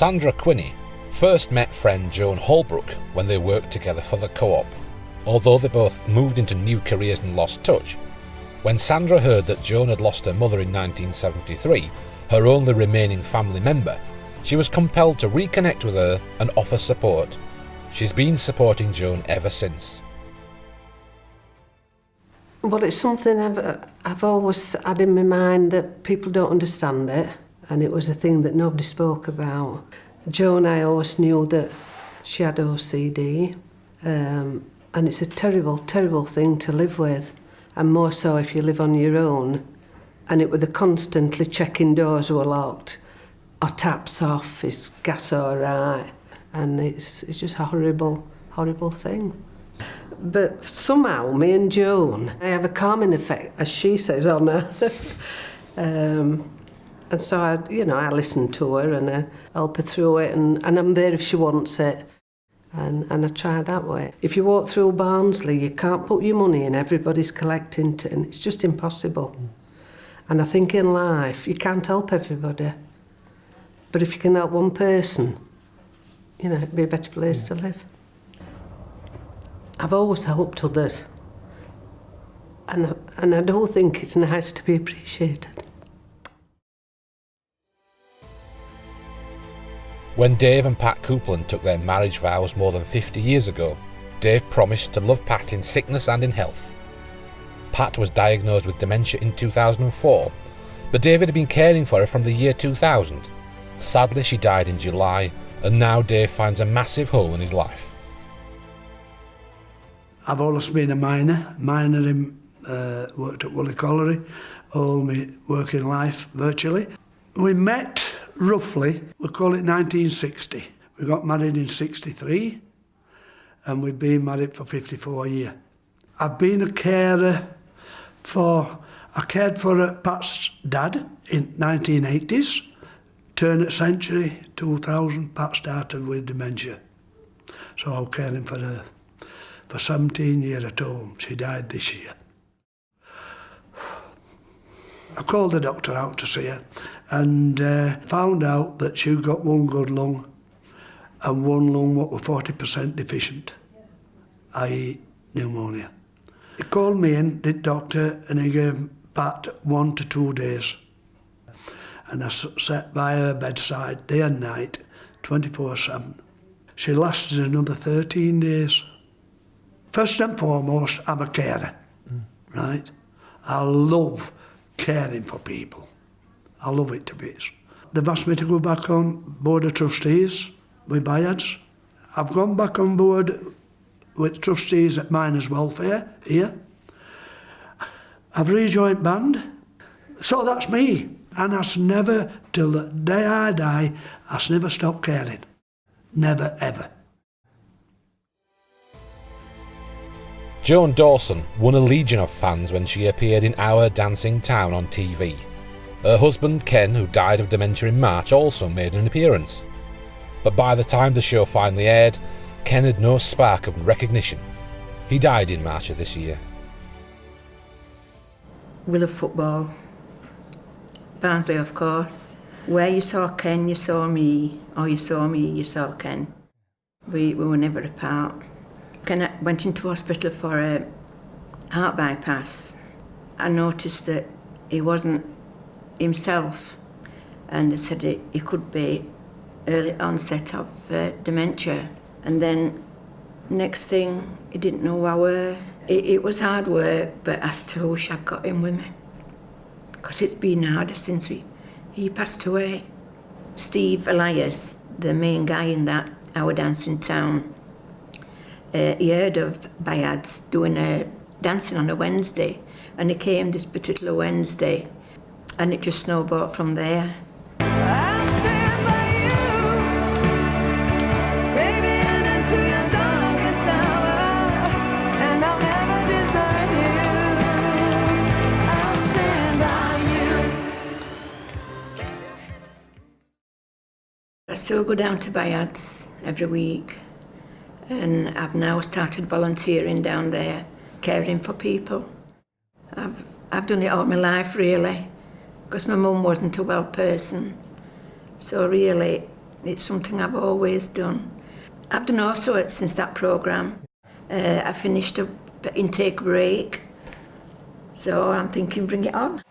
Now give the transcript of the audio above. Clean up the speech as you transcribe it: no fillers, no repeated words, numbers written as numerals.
Sandra Quinney first met friend Joan Holbrook when they worked together for the Co-op. Although they both moved into new careers and lost touch, when Sandra heard that Joan had lost her mother in 1973, her only remaining family member, she was compelled to reconnect with her and offer support. She's been supporting Joan ever since. Well, it's something I've always had in my mind that people don't understand it, and it was a thing that nobody spoke about. Joan, I always knew that she had OCD, and it's a terrible, terrible thing to live with, and more so if you live on your own. And it was the constantly checking doors were locked, or taps off, is gas all right? And it's just a horrible, horrible thing. But somehow, me and Joan, I have a calming effect, as she says on her. And so I listen to her and I help her through it, and I'm there if she wants it. And I try that way. If you walk through Barnsley, you can't put your money in, everybody's collecting it, and it's just impossible. And I think in life, you can't help everybody. But if you can help one person, it'd be a better place to live. I've always helped others. And I do think it's nice to be appreciated. When Dave and Pat Coupland took their marriage vows more than 50 years ago, Dave promised to love Pat in sickness and in health. Pat was diagnosed with dementia in 2004, but David had been caring for her from the year 2000. Sadly, she died in July, and now Dave finds a massive hole in his life. I've always been a miner in, worked at Woolly Colliery, all my working life virtually. We met roughly, we call it 1960. We got married in 63 and we've been married for 54 years. I've been a carer I cared for Pat's dad in 1980s, turn of century, 2000, Pat started with dementia. So I was caring for her for 17 years at home. She died this year. I called the doctor out to see her and found out that she'd got one good lung and one lung what were 40% deficient, i.e. pneumonia. He called me in, the doctor, and he gave Pat 1 to 2 days. And I sat by her bedside day and night, 24/7. She lasted another 13 days. First and foremost, I'm a carer, right? I love caring for people. I love it to bits. They've asked me to go back on board of trustees with Bayards. I've gone back on board with trustees at Miners Welfare here. I've rejoined band. So that's me. And I never, till the day I die, I never stop caring. Never, ever. Joan Dawson won a legion of fans when she appeared in Our Dancing Town on TV. Her husband Ken, who died of dementia in March, also made an appearance. But by the time the show finally aired, Ken had no spark of recognition. He died in March of this year. We love football. Barnsley, of course. Where you saw Ken, you saw me, or you saw me, you saw Ken. We were never apart. Ken went into hospital for a heart bypass. I noticed that he wasn't himself, and they said he could be early onset of dementia. And then next thing, he didn't know where I were. It was hard work, but I still wish I'd got him with me, because it's been harder since he passed away. Steve Elias, the main guy in that Our Dancing Town, he heard of Bayards doing a dancing on a Wednesday, and he came this particular Wednesday, and it just snowballed from there. I still go down to Bayards every week, and I've now started volunteering down there, caring for people. I've done it all my life, really, because my mum wasn't a well person. So really, It's something I've always done. I've done all sorts since that programme. I finished up intake break, so I'm thinking bring it on.